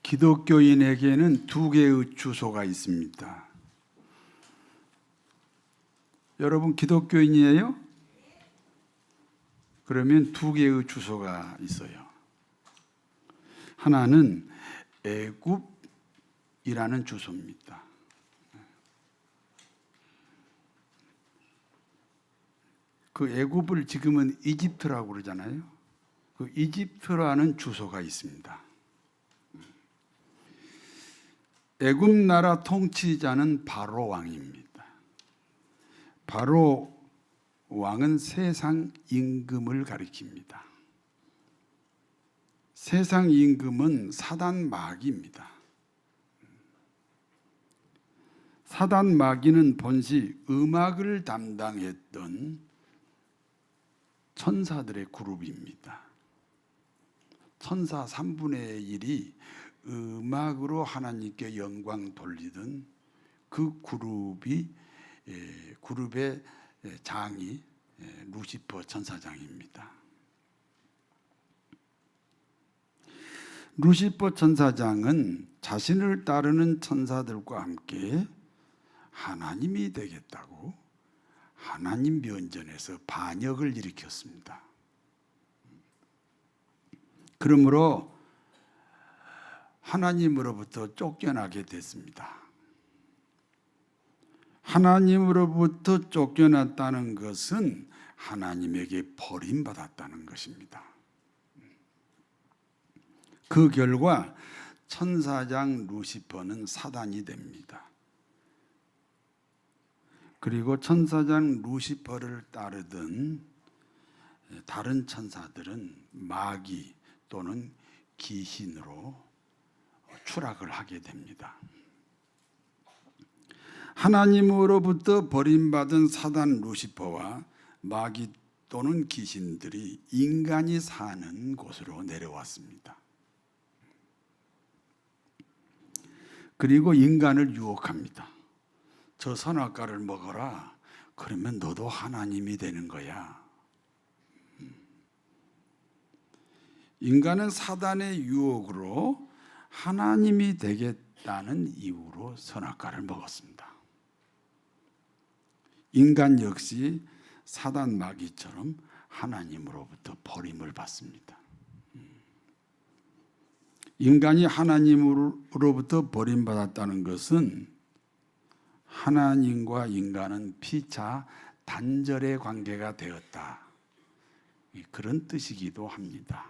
기독교인에게는 두 개의 주소가 있습니다. 여러분 기독교인이에요? 그러면 두 개의 주소가 있어요. 하나는 애굽이라는 주소입니다. 그 애굽을 지금은 이집트라고 그러잖아요. 그 이집트라는 주소가 있습니다. 애굽 나라 통치자는 바로 왕입니다. 바로 왕은 세상 임금을 가리킵니다. 세상 임금은 사단 마귀입니다. 사단 마귀는 본시 음악을 담당했던 천사들의 그룹입니다. 천사 3분의 1이 음악으로 하나님께 영광 돌리던 그 그룹의 장이 루시퍼 천사장입니다. 루시퍼 천사장은 자신을 따르는 천사들과 함께 하나님이 되겠다고 하나님 면전에서 반역을 일으켰습니다. 그러므로 하나님으로부터 쫓겨나게 됐습니다. 하나님으로부터 쫓겨났다는 것은 하나님에게 버림받았다는 것입니다. 그 결과 천사장 루시퍼는 사단이 됩니다. 그리고 천사장 루시퍼를 따르던 다른 천사들은 마귀 또는 귀신으로 추락을 하게 됩니다. 하나님으로부터 버림받은 사단 루시퍼와 마귀 또는 귀신들이 인간이 사는 곳으로 내려왔습니다. 그리고 인간을 유혹합니다. 저 선악과를 먹어라. 그러면 너도 하나님이 되는 거야. 인간은 사단의 유혹으로 하나님이 되겠다는 이유로 선악과를 먹었습니다. 인간 역시 사단 마귀처럼 하나님으로부터 버림을 받습니다. 인간이 하나님으로부터 버림받았다는 것은 하나님과 인간은 피차 단절의 관계가 되었다. 그런 뜻이기도 합니다.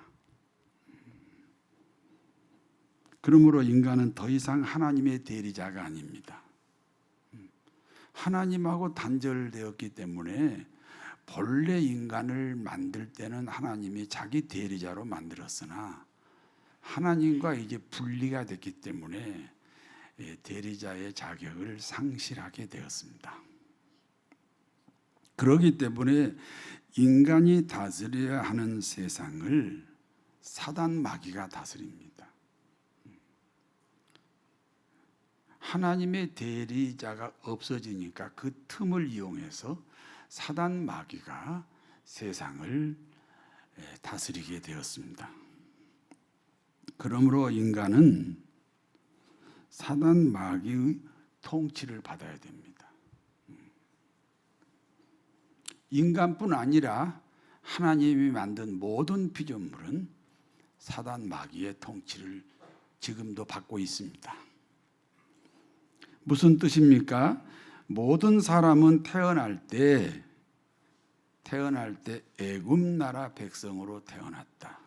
그러므로 인간은 더 이상 하나님의 대리자가 아닙니다. 하나님하고 단절되었기 때문에 본래 인간을 만들 때는 하나님이 자기 대리자로 만들었으나 하나님과 이제 분리가 됐기 때문에 대리자의 자격을 상실하게 되었습니다. 그렇기 때문에 인간이 다스려야 하는 세상을 사단 마귀가 다스립니다. 하나님의 대리자가 없어지니까 그 틈을 이용해서 사단 마귀가 세상을 다스리게 되었습니다. 그러므로 인간은 사단 마귀의 통치를 받아야 됩니다. 인간뿐 아니라 하나님이 만든 모든 피조물은 사단 마귀의 통치를 지금도 받고 있습니다. 무슨 뜻입니까? 모든 사람은 태어날 때 애굽 나라 백성으로 태어났다.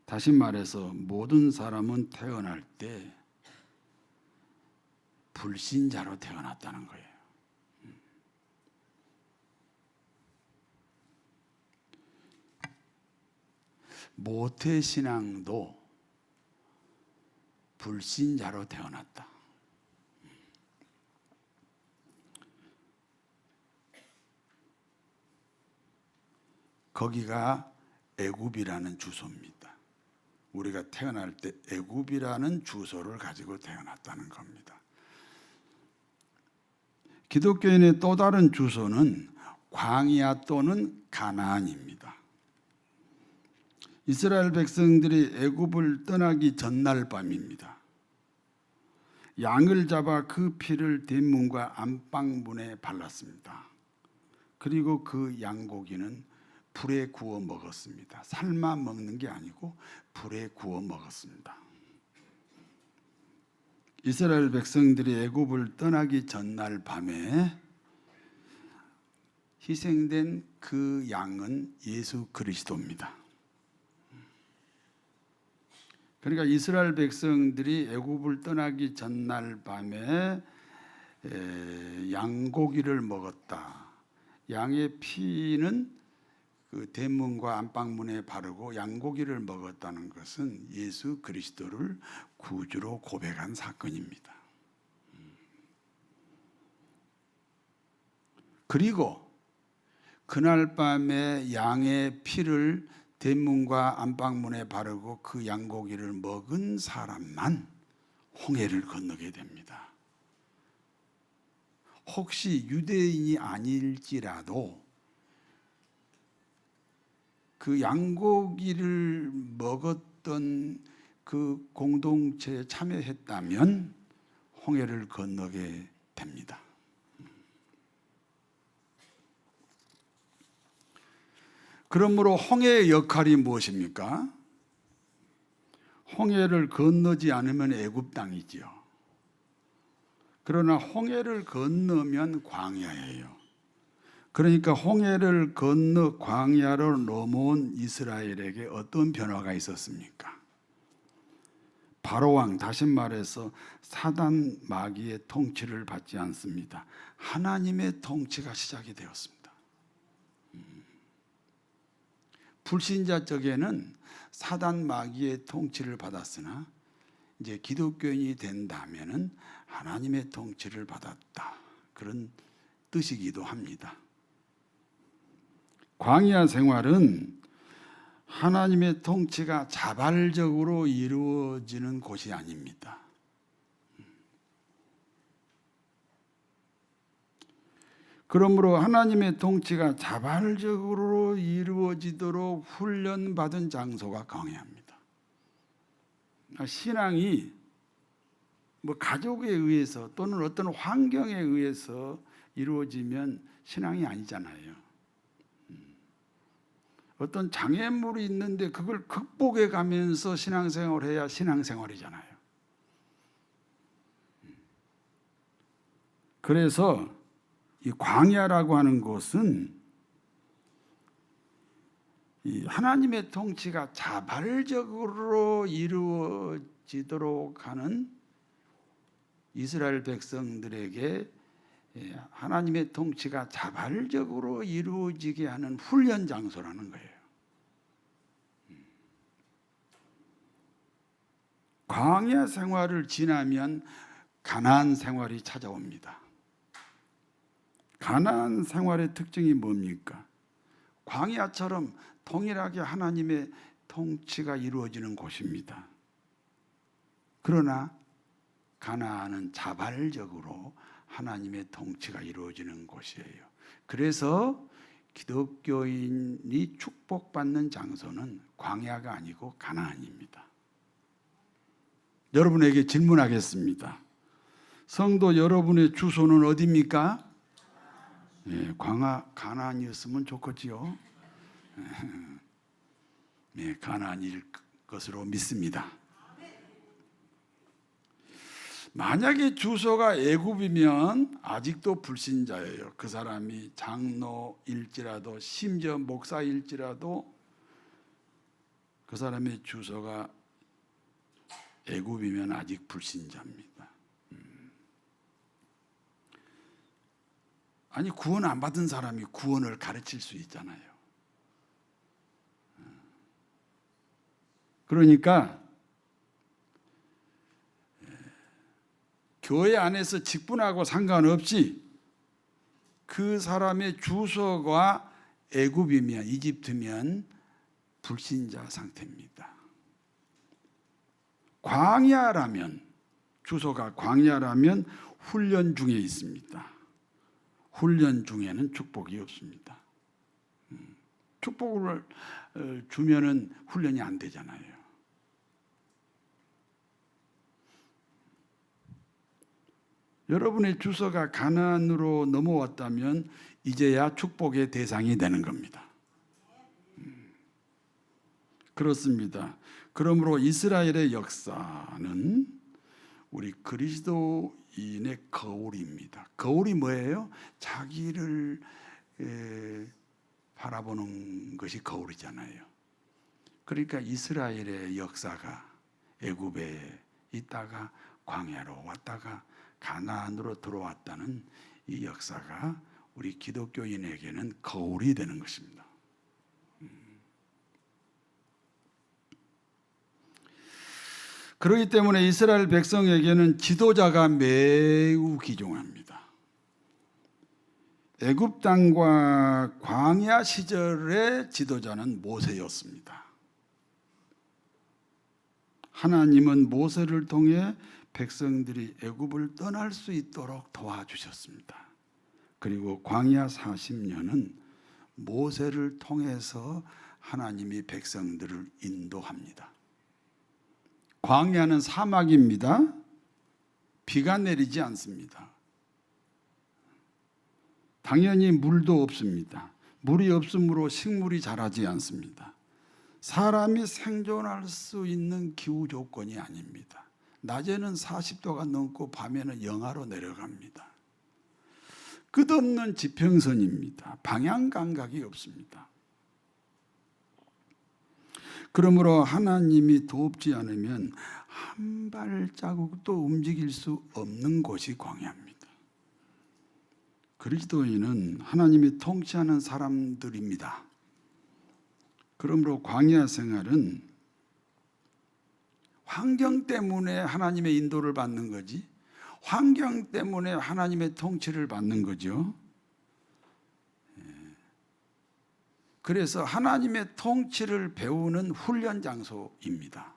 다시 말해서 모든 사람은 태어날 때 불신자로 태어났다는 거예요. 모태신앙도 불신자로 태어났다. 거기가 애굽이라는 주소입니다. 우리가 태어날 때 애굽이라는 주소를 가지고 태어났다는 겁니다. 기독교인의 또 다른 주소는 광야 또는 가나안입니다. 이스라엘 백성들이 애굽을 떠나기 전날 밤입니다. 양을 잡아 그 피를 대문과 안방문에 발랐습니다. 그리고 그 양고기는 불에 구워 먹었습니다. 삶아 먹는 게 아니고 불에 구워 먹었습니다. 이스라엘 백성들이 애굽을 떠나기 전날 밤에 희생된 그 양은 예수 그리스도입니다. 그러니까 이스라엘 백성들이 애굽을 떠나기 전날 밤에 양고기를 먹었다. 양의 피는 그 대문과 안방문에 바르고 양고기를 먹었다는 것은 예수 그리스도를 구주로 고백한 사건입니다. 그리고 그날 밤에 양의 피를 대문과 안방문에 바르고 그 양고기를 먹은 사람만 홍해를 건너게 됩니다. 혹시 유대인이 아닐지라도 그 양고기를 먹었던 그 공동체에 참여했다면 홍해를 건너게 됩니다. 그러므로 홍해의 역할이 무엇입니까? 홍해를 건너지 않으면 애굽 땅이지요. 그러나 홍해를 건너면 광야예요. 그러니까 홍해를 건너 광야로 넘어온 이스라엘에게 어떤 변화가 있었습니까? 바로왕, 다시 말해서 사단 마귀의 통치를 받지 않습니다. 하나님의 통치가 시작이 되었습니다. 불신자 쪽에는 사단 마귀의 통치를 받았으나 이제 기독교인이 된다면은 하나님의 통치를 받았다. 그런 뜻이기도 합니다. 광야 생활은 하나님의 통치가 자발적으로 이루어지는 곳이 아닙니다. 그러므로 하나님의 통치가 자발적으로 이루어지도록 훈련받은 장소가 광야입니다. 신앙이 뭐 가족에 의해서 또는 어떤 환경에 의해서 이루어지면 신앙이 아니잖아요. 어떤 장애물이 있는데 그걸 극복해 가면서 신앙생활을 해야 신앙생활이잖아요. 그래서 이 광야라고 하는 곳은 이 하나님의 통치가 자발적으로 이루어지도록 하는 이스라엘 백성들에게 하나님의 통치가 자발적으로 이루어지게 하는 훈련 장소라는 거예요. 광야 생활을 지나면 가나안 생활이 찾아옵니다. 가나안 생활의 특징이 뭡니까? 광야처럼 동일하게 하나님의 통치가 이루어지는 곳입니다. 그러나 가나안은 자발적으로 하나님의 통치가 이루어지는 곳이에요. 그래서 기독교인이 축복받는 장소는 광야가 아니고 가나안입니다. 여러분에게 질문하겠습니다. 성도 여러분의 주소는 어디입니까? 네, 가나안이었으면 좋겠지요. 네, 가나안일 것으로 믿습니다. 만약에 주소가 애굽이면 아직도 불신자예요. 그 사람이 장로일지라도 심지어 목사일지라도 그 사람의 주소가 애굽이면 아직 불신자입니다. 아니 구원 안 받은 사람이 구원을 가르칠 수 있잖아요. 그러니까 교회 안에서 직분하고 상관없이 그 사람의 주소가 애굽이면 이집트면 불신자 상태입니다. 광야라면 주소가 광야라면 훈련 중에 있습니다. 훈련 중에는 축복이 없습니다. 축복을 주면은 훈련이 안 되잖아요. 여러분의 주소가 가나안으로 넘어왔다면 이제야 축복의 대상이 되는 겁니다. 그렇습니다. 그러므로 이스라엘의 역사는 우리 그리스도인의 거울입니다. 거울이 뭐예요? 자기를 바라보는 것이 거울이잖아요. 그러니까 이스라엘의 역사가 애굽에 있다가 광야로 왔다가 가나안으로 들어왔다는 이 역사가 우리 기독교인에게는 거울이 되는 것입니다. 그렇기 때문에 이스라엘 백성에게는 지도자가 매우 귀중합니다. 애굽 땅과 광야 시절의 지도자는 모세였습니다. 하나님은 모세를 통해 백성들이 애굽을 떠날 수 있도록 도와주셨습니다. 그리고 광야 40년은 모세를 통해서 하나님이 백성들을 인도합니다. 광야는 사막입니다. 비가 내리지 않습니다. 당연히 물도 없습니다. 물이 없으므로 식물이 자라지 않습니다. 사람이 생존할 수 있는 기후 조건이 아닙니다. 낮에는 40도가 넘고 밤에는 영하로 내려갑니다. 끝없는 지평선입니다. 방향 감각이 없습니다. 그러므로 하나님이 돕지 않으면 한 발자국도 움직일 수 없는 곳이 광야입니다. 그리스도인은 하나님이 통치하는 사람들입니다. 그러므로 광야 생활은 환경 때문에 하나님의 인도를 받는 거지, 환경 때문에 하나님의 통치를 받는 거죠. 그래서 하나님의 통치를 배우는 훈련 장소입니다.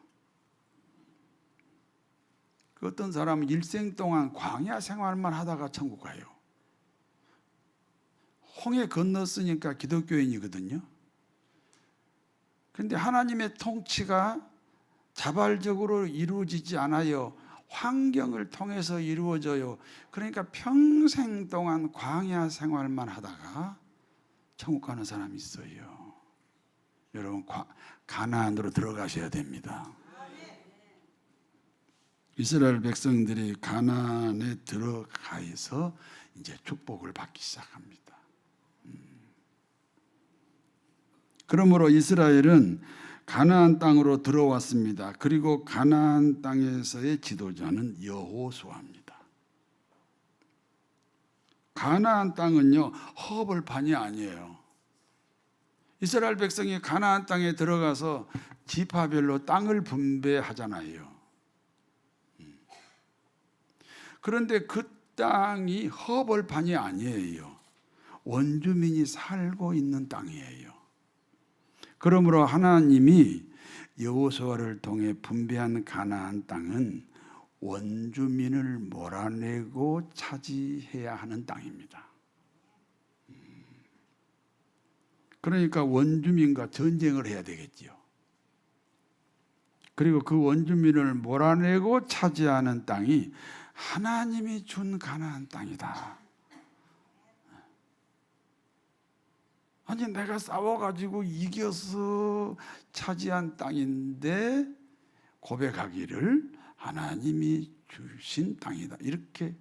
어떤 사람은 일생 동안 광야 생활만 하다가 천국 가요. 홍해 건넜으니까 기독교인이거든요. 그런데 하나님의 통치가 자발적으로 이루어지지 않아요. 환경을 통해서 이루어져요. 그러니까 평생 동안 광야 생활만 하다가 천국 가는 사람이 있어요. 여러분, 가나안으로 들어가셔야 됩니다. 이스라엘 백성들이 가나안에 들어가서 이제 축복을 받기 시작합니다. 그러므로 이스라엘은 가나안 땅으로 들어왔습니다. 그리고 가나안 땅에서의 지도자는 여호수아입니다. 가나안 땅은요, 허벌판이 아니에요. 이스라엘 백성이 가나안 땅에 들어가서 지파별로 땅을 분배하잖아요. 그런데 그 땅이 허벌판이 아니에요. 원주민이 살고 있는 땅이에요. 그러므로 하나님이 여호수아를 통해 분배한 가나안 땅은 원주민을 몰아내고 차지해야 하는 땅입니다. 그러니까 원주민과 전쟁을 해야 되겠지요. 그리고 그 원주민을 몰아내고 차지하는 땅이 하나님이 준 가나안 땅이다. 아니, 내가 싸워가지고 이겨서 차지한 땅인데 고백하기를 하나님이 주신 땅이다. 이렇게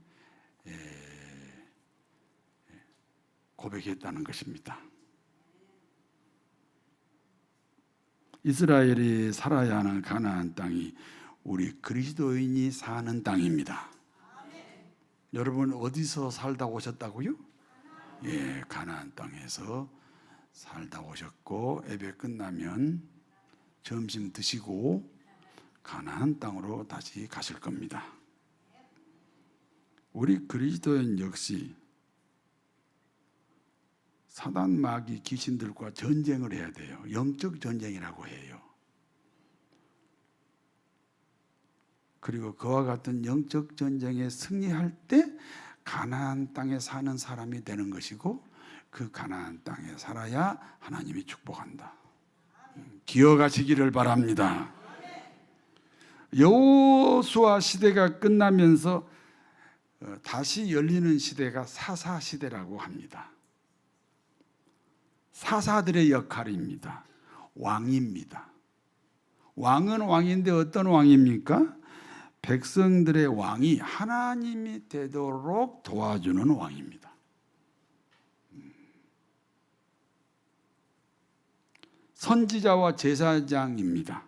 고백했다는 것입니다. 이스라엘이 살아야 하는 가나안 땅이 우리 그리스도인이 사는 땅입니다. 여러분, 어디서 살다 오셨다고요? 예, 가나안 땅에서 살다 오셨고, 예배 끝나면 점심 드시고 가나안 땅으로 다시 가실 겁니다. 우리 그리스도인 역시 사단 마귀 귀신들과 전쟁을 해야 돼요. 영적 전쟁이라고 해요. 그리고 그와 같은 영적 전쟁에 승리할 때 가나안 땅에 사는 사람이 되는 것이고, 그 가나안 땅에 살아야 하나님이 축복한다. 기억하시기를 바랍니다. 여호수아 시대가 끝나면서 다시 열리는 시대가 사사 시대라고 합니다. 사사들의 역할입니다. 왕입니다. 왕은 왕인데 어떤 왕입니까? 백성들의 왕이 하나님이 되도록 도와주는 왕입니다. 선지자와 제사장입니다.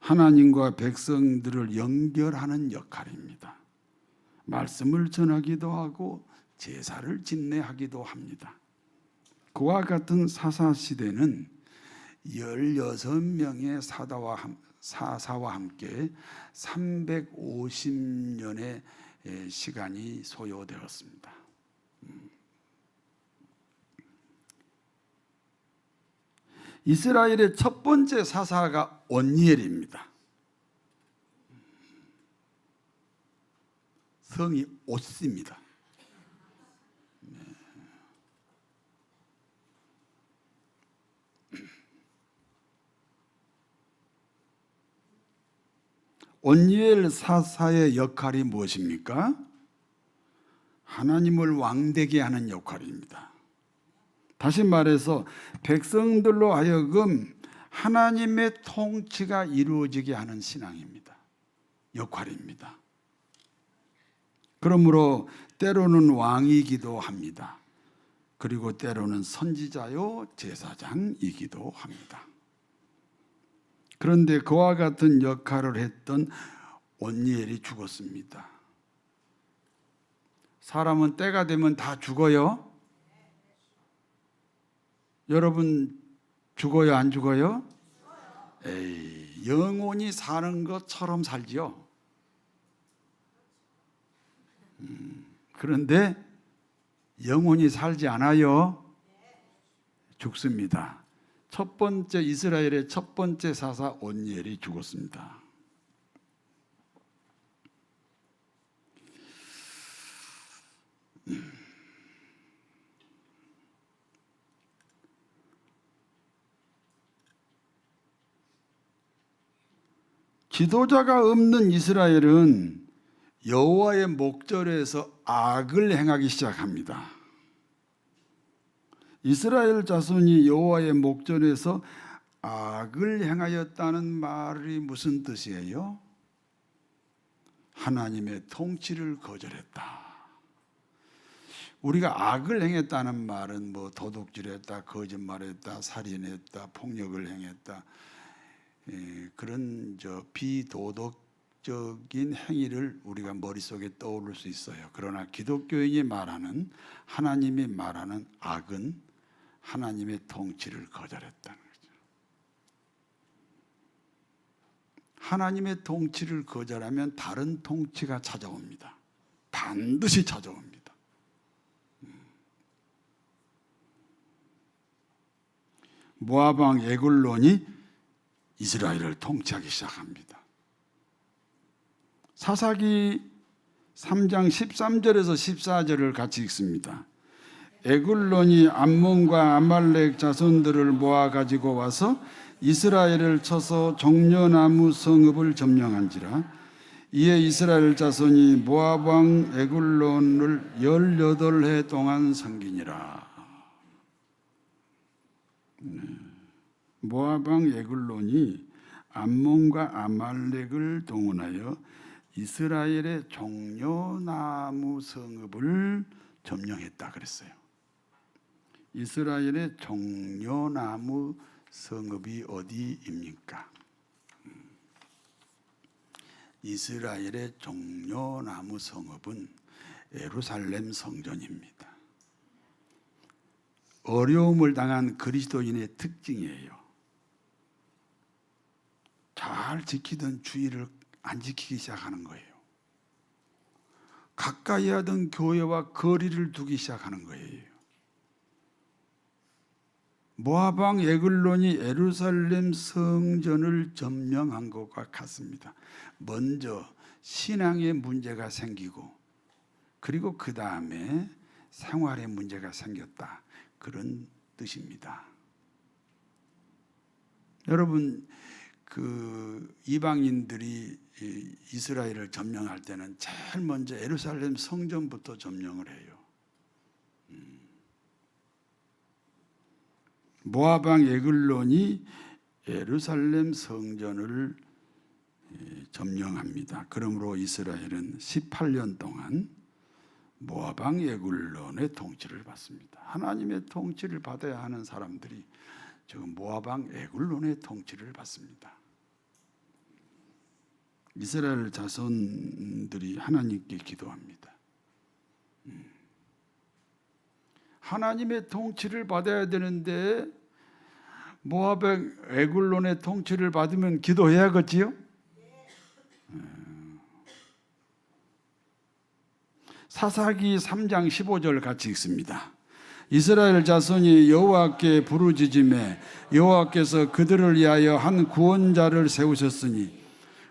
하나님과 백성들을 연결하는 역할입니다. 말씀을 전하기도 하고 제사를 진례하기도 합니다. 그와 같은 사사시대는 16명의 사사와 함께 350년의 시간이 소요되었습니다. 이스라엘의 첫 번째 사사가 온니엘입니다. 성이 오스입니다. 온니엘 사사의 역할이 무엇입니까? 하나님을 왕되게 하는 역할입니다. 다시 말해서 백성들로 하여금 하나님의 통치가 이루어지게 하는 신앙입니다. 역할입니다. 그러므로 때로는 왕이기도 합니다. 그리고 때로는 선지자요 제사장이기도 합니다. 그런데 그와 같은 역할을 했던 온니엘이 죽었습니다. 사람은 때가 되면 다 죽어요. 여러분 죽어요, 안 죽어요? 에이, 영원히 사는 것처럼 살지요. 그런데 영원히 살지 않아요. 죽습니다. 첫 번째 이스라엘의 첫 번째 사사 온니엘이 죽었습니다. 지도자가 없는 이스라엘은 여호와의 목전에서 악을 행하기 시작합니다. 이스라엘 자손이 여호와의 목전에서 악을 행하였다는 말이 무슨 뜻이에요? 하나님의 통치를 거절했다. 우리가 악을 행했다는 말은 뭐 도둑질했다, 거짓말했다, 살인했다, 폭력을 행했다, 그런 비도덕적인 행위를 우리가 머릿속에 떠오를 수 있어요. 그러나 기독교인이 말하는, 하나님이 말하는 악은 하나님의 통치를 거절했다는 거죠. 하나님의 통치를 거절하면 다른 통치가 찾아옵니다. 반드시 찾아옵니다. 모압 왕 에글론이 이스라엘을 통치하기 시작합니다. 사사기 3장 13절에서 14절을 같이 읽습니다. 에글론이 암몬과 아말렉 자손들을 모아 가지고 와서 이스라엘을 쳐서 종려나무 성읍을 점령한지라. 이에 이스라엘 자손이 모압 왕 에글론을 18해 동안 섬기니라. 모압 왕 에글론이 암몬과 아말렉을 동원하여 이스라엘의 종려나무 성읍을 점령했다 그랬어요. 이스라엘의 종려나무 성읍이 어디입니까? 이스라엘의 종려나무 성읍은 예루살렘 성전입니다. 어려움을 당한 그리스도인의 특징이에요. 잘 지키던 주의를 안 지키기 시작하는 거예요. 가까이 하던 교회와 거리를 두기 시작하는 거예요. 모압 왕 에글론이 예루살렘 성전을 점령한 것과 같습니다. 먼저 신앙의 문제가 생기고, 그리고 그 다음에 생활에 문제가 생겼다. 그런 뜻입니다. 여러분, 그 이방인들이 이스라엘을 점령할 때는 제일 먼저 예루살렘 성전부터 점령을 해요. 모압 왕 에글론이 예루살렘 성전을 점령합니다. 그러므로 이스라엘은 18년 동안 모압 왕 에글론의 통치를 받습니다. 하나님의 통치를 받아야 하는 사람들이 지금 모압 왕 에글론의 통치를 받습니다. 이스라엘 자손들이 하나님께 기도합니다. 하나님의 통치를 받아야 되는데 모압 왕 에글론의 통치를 받으면 기도해야겠지요? 사사기 3장 15절 같이 읽습니다. 이스라엘 자손이 여호와께 부르짖음에 여호와께서 그들을 위하여 한 구원자를 세우셨으니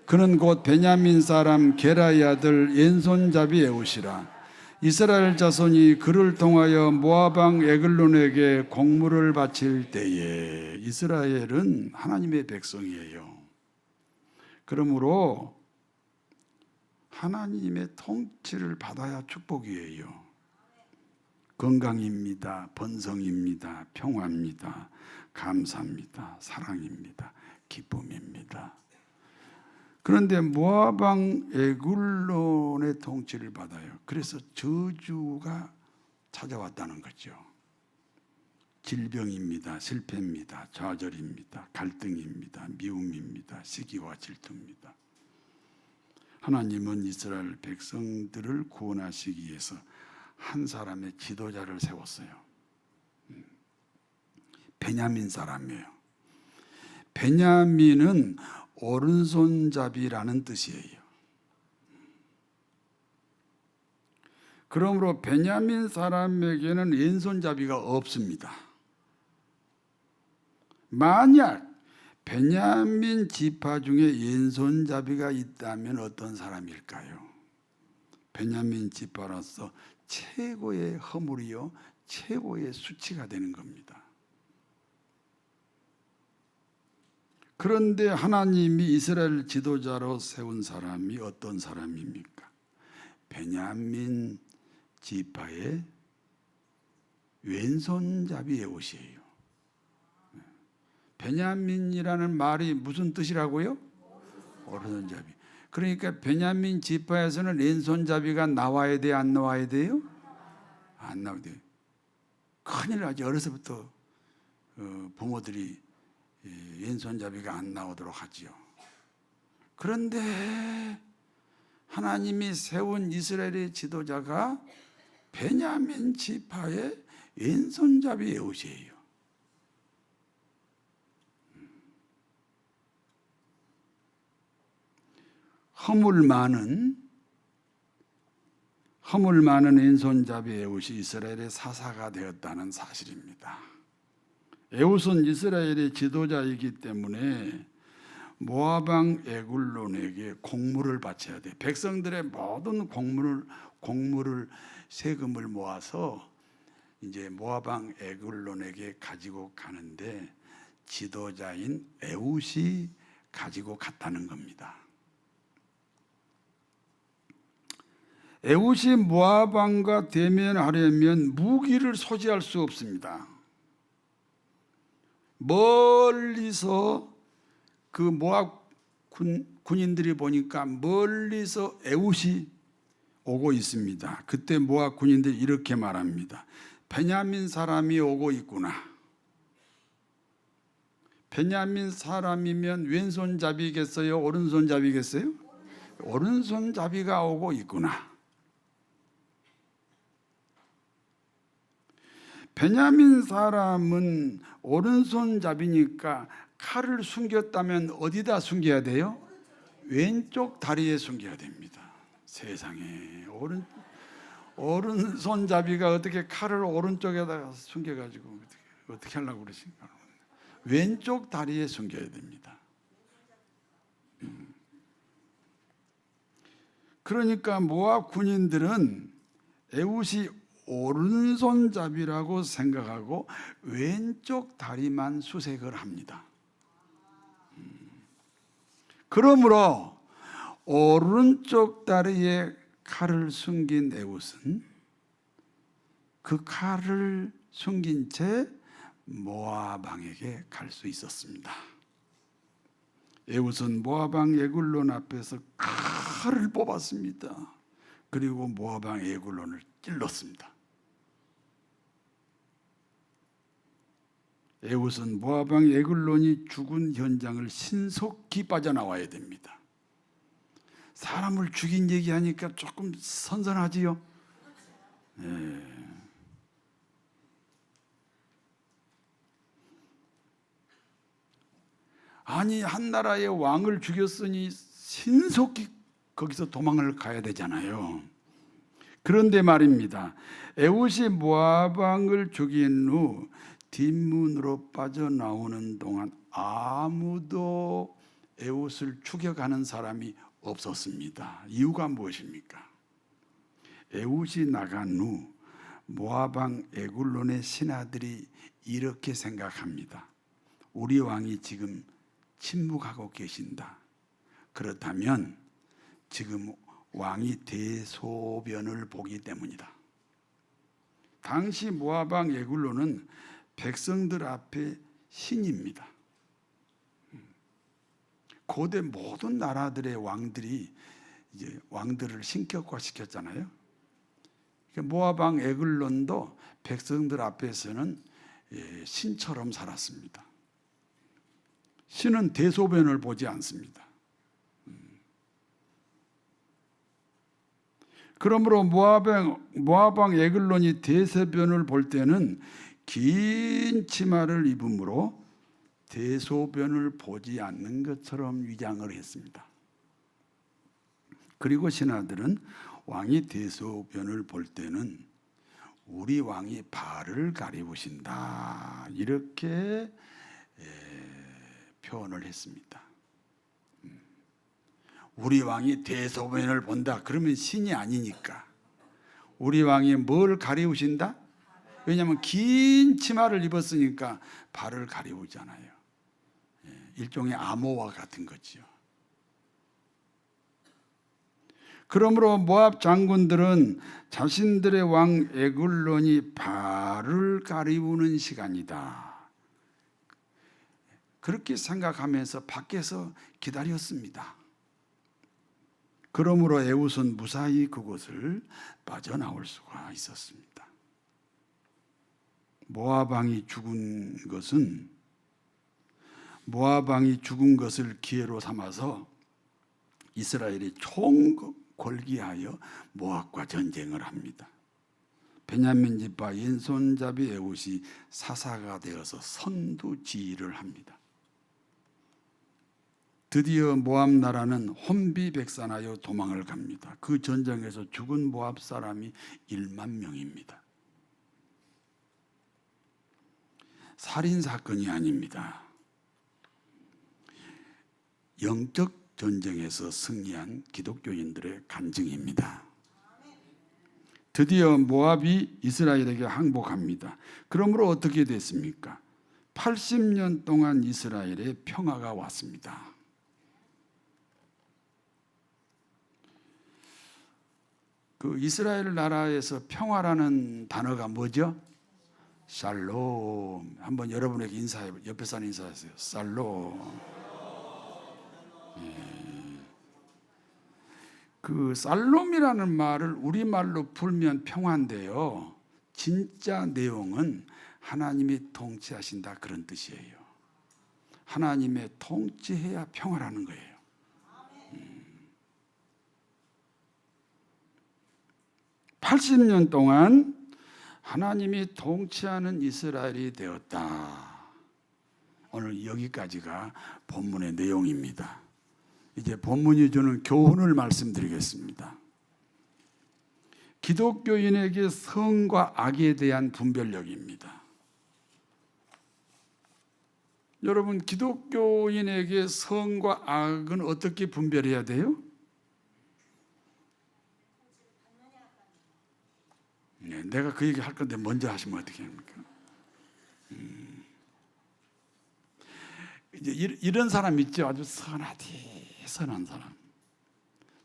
그는 곧 베냐민 사람 게라의 아들 옌손잡이 에웃이라. 이스라엘 자손이 그를 통하여 모압 왕 에글론에게 공물을 바칠 때에, 이스라엘은 하나님의 백성이에요. 그러므로 하나님의 통치를 받아야 축복이에요. 건강입니다. 번성입니다. 평화입니다. 감사입니다. 사랑입니다. 기쁨입니다. 그런데 모압 왕 에글론의 통치를 받아요. 그래서 저주가 찾아왔다는 거죠. 질병입니다. 실패입니다. 좌절입니다. 갈등입니다. 미움입니다. 시기와 질투입니다. 하나님은 이스라엘 백성들을 구원하시기 위해서 한 사람의 지도자를 세웠어요. 베냐민 사람이에요. 베냐민은 오른손잡이라는 뜻이에요. 그러므로 베냐민 사람에게는 왼손잡이가 없습니다. 만약 베냐민 지파 중에 왼손잡이가 있다면 어떤 사람일까요? 베냐민 지파로서 최고의 허물이요, 최고의 수치가 되는 겁니다. 그런데 하나님이 이스라엘 지도자로 세운 사람이 어떤 사람입니까? 베냐민 지파의 왼손잡이 에웃이에요. 베냐민이라는 말이 무슨 뜻이라고요? 오른손잡이. 그러니까 베냐민 지파에서는 왼손잡이가 나와야 돼요? 안 나와야 돼요? 안 나와야 돼요. 큰일 나죠. 어려서부터 부모들이 왼손잡이가 안 나오도록 하지요. 그런데 하나님이 세운 이스라엘의 지도자가 베냐민 지파의 왼손잡이 에웃이에요. 허물 많은 왼손잡이 에웃이 이스라엘의 사사가 되었다는 사실입니다. 에웃은 이스라엘의 지도자이기 때문에 모압 왕 에글론에게 공물을 바쳐야 돼. 백성들의 모든 공물을 세금을 모아서 이제 모압 왕 에글론에게 가지고 가는데 지도자인 에웃이 가지고 갔다는 겁니다. 에웃이 모압 왕과 대면하려면 무기를 소지할 수 없습니다. 멀리서 그 모압 군인들이 보니까 멀리서 에웃이 오고 있습니다. 그때 모압 군인들이 이렇게 말합니다. 베냐민 사람이 오고 있구나. 베냐민 사람이면 왼손잡이겠어요? 오른손잡이겠어요? 오른손잡이가 오고 있구나. 베냐민 사람은 오른손잡이니까 칼을 숨겼다면 어디다 숨겨야 돼요? 왼쪽 다리에 숨겨야 됩니다. 세상에, 오른손잡이가 어떻게 칼을 오른쪽에다가 숨겨가지고 어떻게 하려고 그러신가? 왼쪽 다리에 숨겨야 됩니다. 그러니까 모압 군인들은 에웃이 오른손잡이라고 생각하고 왼쪽 다리만 수색을 합니다. 그러므로 오른쪽 다리에 칼을 숨긴 에훗은 그 칼을 숨긴 채 모압 왕에게 갈 수 있었습니다. 에훗은 모압 왕 에글론 앞에서 칼을 뽑았습니다. 그리고 모압 왕 에글론을 찔렀습니다. 에훗은 모압 왕 에글론이 죽은 현장을 신속히 빠져나와야 됩니다. 사람을 죽인 얘기하니까 조금 선선하지요? 네. 아니, 한 나라의 왕을 죽였으니 신속히 거기서 도망을 가야 되잖아요. 그런데 말입니다. 에훗이 모압 왕을 죽인 후 뒷문으로 빠져나오는 동안 아무도 에훗을 추격하는 사람이 없었습니다. 이유가 무엇입니까? 에훗이 나간 후 모압 왕 에글론의 신하들이 이렇게 생각합니다. 우리 왕이 지금 침묵하고 계신다. 그렇다면 지금 왕이 대소변을 보기 때문이다. 당시 모압 왕 에글론은 백성들 앞에 신입니다. 고대 모든 나라들의 왕들이 이제 왕들을 신격화시켰잖아요. 모압 왕 에글론도 백성들 앞에서는 신처럼 살았습니다. 신은 대소변을 보지 않습니다. 그러므로 모압 왕 에글론이 대소변을 볼 때는 긴 치마를 입으므로 대소변을 보지 않는 것처럼 위장을 했습니다. 그리고 신하들은 왕이 대소변을 볼 때는 우리 왕이 발을 가리우신다 이렇게 표현을 했습니다. 우리 왕이 대소변을 본다 그러면 신이 아니니까 우리 왕이 뭘 가리우신다? 왜냐하면 긴 치마를 입었으니까 발을 가리우잖아요. 일종의 암호와 같은 거지요. 그러므로 모압 장군들은 자신들의 왕 에글론이 발을 가리우는 시간이다 그렇게 생각하면서 밖에서 기다렸습니다. 그러므로 에훗은 무사히 그곳을 빠져나올 수가 있었습니다. 모압 왕이 죽은 것을 기회로 삼아서 이스라엘이 총궐기하여 모압과 전쟁을 합니다. 베냐민 지파 왼손잡이 에훗이 사사가 되어서 선두지휘를 합니다. 드디어 모압 나라는 혼비백산하여 도망을 갑니다. 그 전쟁에서 죽은 모압 사람이 1만 명입니다. 살인 사건이 아닙니다. 영적 전쟁에서 승리한 기독교인들의 간증입니다. 드디어 모압이 이스라엘에게 항복합니다. 그러므로 어떻게 됐습니까? 80년 동안 이스라엘에 평화가 왔습니다. 그 이스라엘 나라에서 평화라는 단어가 뭐죠? 샬롬. 한번 여러분에게 인사해, 옆에 사는 인사하세요. 샬롬. 그 샬롬이라는 말을 우리말로 풀면 평화인데요. 진짜 내용은 하나님이 통치하신다 그런 뜻이에요. 하나님의 통치해야 평화라는 거예요. 80년 동안 하나님이 통치하는 이스라엘이 되었다. 오늘 여기까지가 본문의 내용입니다. 이제 본문이 주는 교훈을 말씀드리겠습니다. 기독교인에게 선과 악에 대한 분별력입니다. 여러분, 기독교인에게 선과 악은 어떻게 분별해야 돼요? 네, 내가 그 얘기 할 건데 먼저 하시면 어떻게 합니까? 이제 이런 사람 있죠. 아주 선한 사람.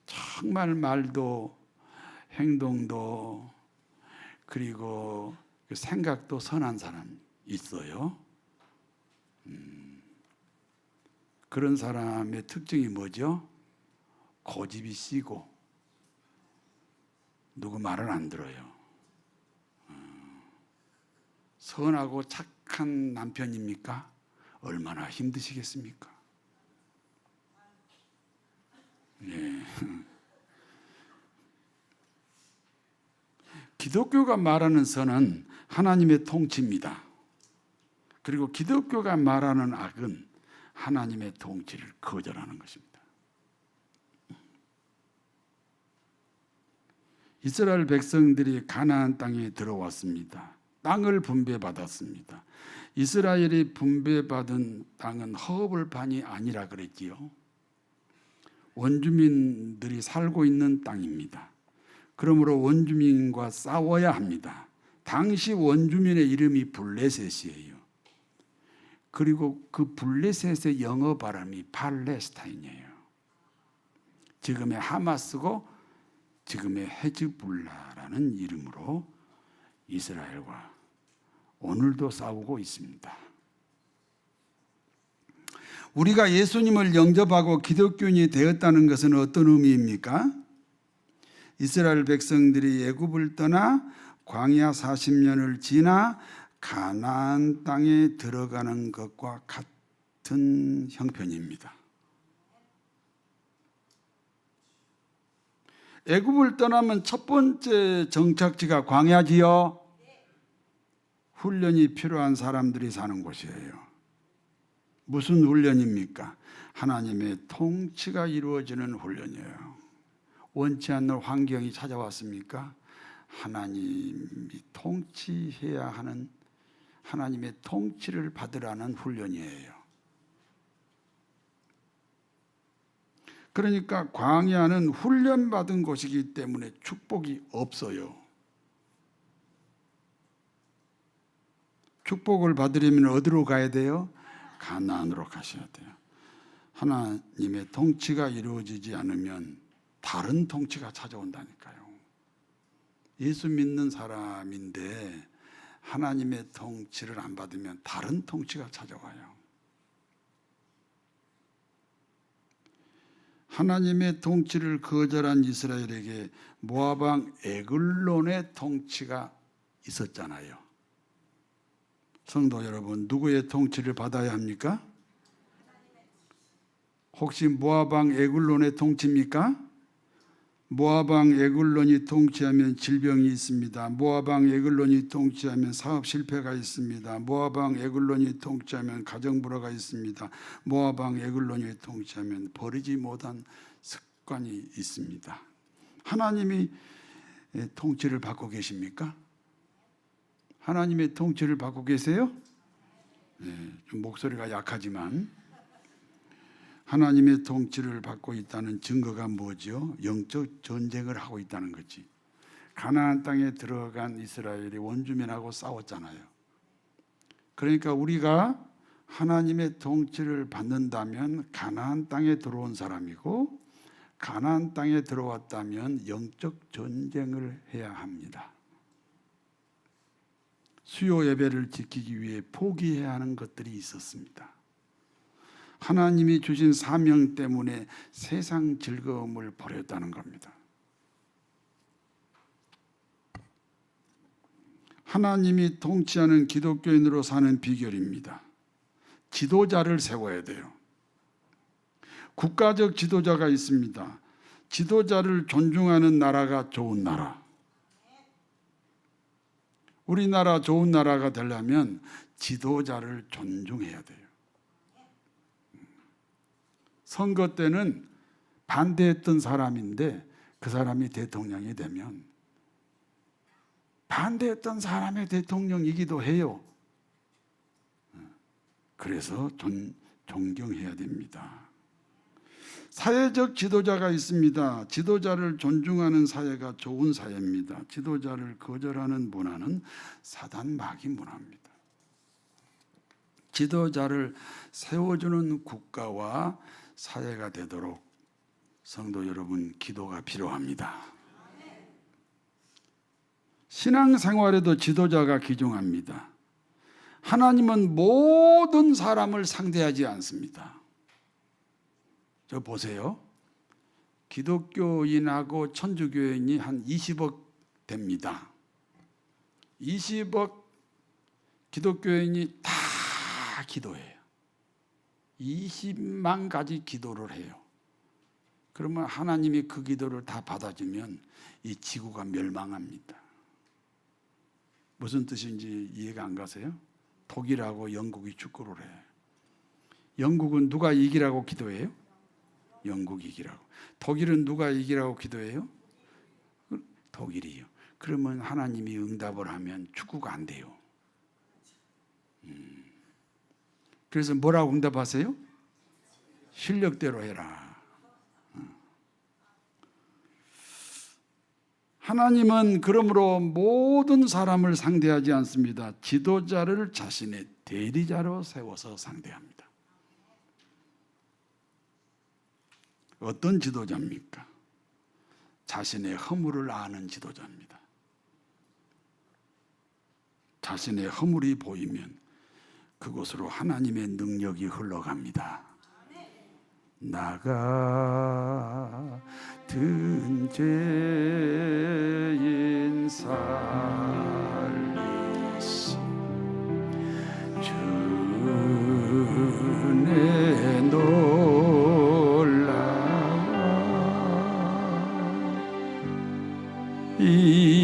정말 말도 행동도 그리고 그 생각도 선한 사람 있어요. 그런 사람의 특징이 뭐죠? 고집이 세고 누구 말을 안 들어요. 선하고 착한 남편입니까? 얼마나 힘드시겠습니까? 네. 기독교가 말하는 선은 하나님의 통치입니다. 그리고 기독교가 말하는 악은 하나님의 통치를 거절하는 것입니다. 이스라엘 백성들이 가나안 땅에 들어왔습니다. 땅을 분배받았습니다. 이스라엘이 분배받은 땅은 허벌판이 아니라 그랬지요. 원주민들이 살고 있는 땅입니다. 그러므로 원주민과 싸워야 합니다. 당시 원주민의 이름이 블레셋이에요. 그리고 그 블레셋의 영어 발음이 팔레스타인이에요. 지금의 하마스고 지금의 헤즈볼라라는 이름으로 이스라엘과 오늘도 싸우고 있습니다. 우리가 예수님을 영접하고 기독교인이 되었다는 것은 어떤 의미입니까? 이스라엘 백성들이 애굽을 떠나 광야 40년을 지나 가나안 땅에 들어가는 것과 같은 형편입니다. 애굽을 떠나면 첫 번째 정착지가 광야지요. 훈련이 필요한 사람들이 사는 곳이에요. 무슨 훈련입니까? 하나님의 통치가 이루어지는 훈련이에요. 원치 않는 환경이 찾아왔습니까? 하나님이 통치해야 하는 하나님의 통치를 받으라는 훈련이에요. 그러니까 광야는 훈련받은 곳이기 때문에 축복이 없어요. 축복을 받으려면 어디로 가야 돼요? 가나안으로 가셔야 돼요. 하나님의 통치가 이루어지지 않으면 다른 통치가 찾아온다니까요. 예수 믿는 사람인데 하나님의 통치를 안 받으면 다른 통치가 찾아와요. 하나님의 통치를 거절한 이스라엘에게 모압 왕 에글론의 통치가 있었잖아요. 성도 여러분, 누구의 통치를 받아야 합니까? 혹시 모압 왕 에글론의 통치입니까? 모압 왕 에글론이 통치하면 질병이 있습니다. 모압 왕 에글론이 통치하면 사업 실패가 있습니다. 모압 왕 에글론이 통치하면 가정 불화가 있습니다. 모압 왕 에글론이 통치하면 버리지 못한 습관이 있습니다. 하나님이 통치를 받고 계십니까? 하나님의 통치를 받고 계세요? 네, 좀 목소리가 약하지만 하나님의 통치를 받고 있다는 증거가 뭐죠? 영적 전쟁을 하고 있다는 거지. 가나안 땅에 들어간 이스라엘이 원주민하고 싸웠잖아요. 그러니까 우리가 하나님의 통치를 받는다면 가나안 땅에 들어온 사람이고 가나안 땅에 들어왔다면 영적 전쟁을 해야 합니다. 수요 예배를 지키기 위해 포기해야 하는 것들이 있었습니다. 하나님이 주신 사명 때문에 세상 즐거움을 버렸다는 겁니다. 하나님이 통치하는 기독교인으로 사는 비결입니다. 지도자를 세워야 돼요. 국가적 지도자가 있습니다. 지도자를 존중하는 나라가 좋은 나라. 우리나라 좋은 나라가 되려면 지도자를 존중해야 돼요. 선거 때는 반대했던 사람인데 그 사람이 대통령이 되면 반대했던 사람의 대통령이기도 해요. 그래서 존경해야 됩니다. 사회적 지도자가 있습니다. 지도자를 존중하는 사회가 좋은 사회입니다. 지도자를 거절하는 문화는 사단 마귀 문화입니다. 지도자를 세워주는 국가와 사회가 되도록 성도 여러분, 기도가 필요합니다. 신앙생활에도 지도자가 귀중합니다. 하나님은 모든 사람을 상대하지 않습니다. 저 보세요. 기독교인하고 천주교인이 한 20억 됩니다. 20억 기독교인이 다 기도해요. 20만 가지 기도를 해요. 그러면 하나님이 그 기도를 다 받아주면 이 지구가 멸망합니다. 무슨 뜻인지 이해가 안 가세요? 독일하고 영국이 축구를 해요. 영국은 누가 이기라고 기도해요? 영국이 이기라고. 독일은 누가 이기라고 기도해요? 독일이요. 그러면 하나님이 응답을 하면 축구가 안 돼요. 그래서 뭐라고 응답하세요? 실력대로 해라. 하나님은 그러므로 모든 사람을 상대하지 않습니다. 지도자를 자신의 대리자로 세워서 상대합니다. 어떤 지도자입니까? 자신의 허물을 아는 지도자입니다. 자신의 허물이 보이면 그곳으로 하나님의 능력이 흘러갑니다. 나 같은 죄인 살리시 주의 놀라워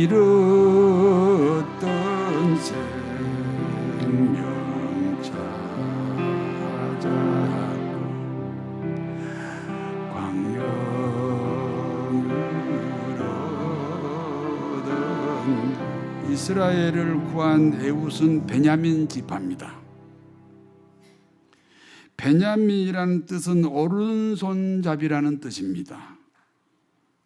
잃었던 생명 찾았고 이스라엘을 구한 에훗은 베냐민 지파입니다. 베냐민이라는 뜻은 오른손잡이라는 뜻입니다.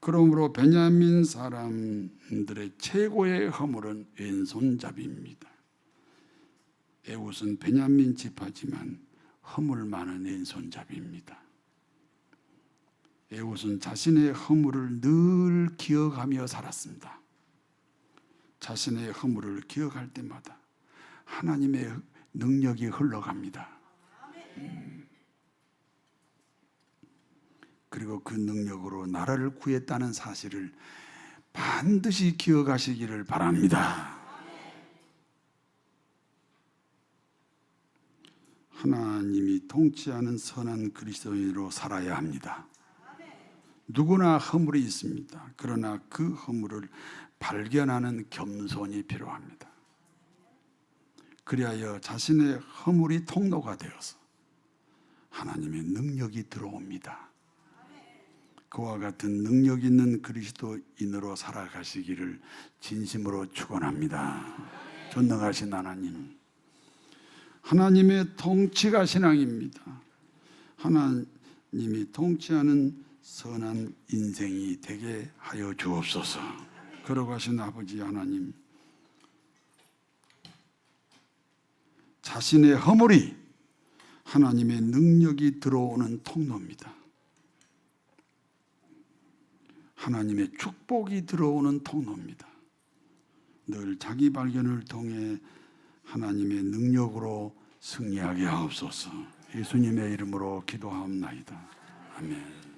그러므로 베냐민 사람들의 최고의 허물은 왼손잡이입니다. 에훗은 베냐민 지파지만 허물 많은 왼손잡이입니다. 에훗은 자신의 허물을 늘 기억하며 살았습니다. 자신의 허물을 기억할 때마다 하나님의 능력이 흘러갑니다. 그리고 그 능력으로 나라를 구했다는 사실을 반드시 기억하시기를 바랍니다. 하나님이 통치하는 선한 그리스도인으로 살아야 합니다. 누구나 허물이 있습니다. 그러나 그 허물을 발견하는 겸손이 필요합니다. 그리하여 자신의 허물이 통로가 되어서 하나님의 능력이 들어옵니다. 그와 같은 능력 있는 그리스도인으로 살아가시기를 진심으로 축원합니다. 전능하신 하나님, 하나님의 통치가 신앙입니다. 하나님이 통치하는 선한 인생이 되게 하여 주옵소서. 걸어가신 아버지 하나님, 자신의 허물이 하나님의 능력이 들어오는 통로입니다. 하나님의 축복이 들어오는 통로입니다. 늘 자기 발견을 통해 하나님의 능력으로 승리하게 하옵소서. 예수님의 이름으로 기도하옵나이다. 아멘.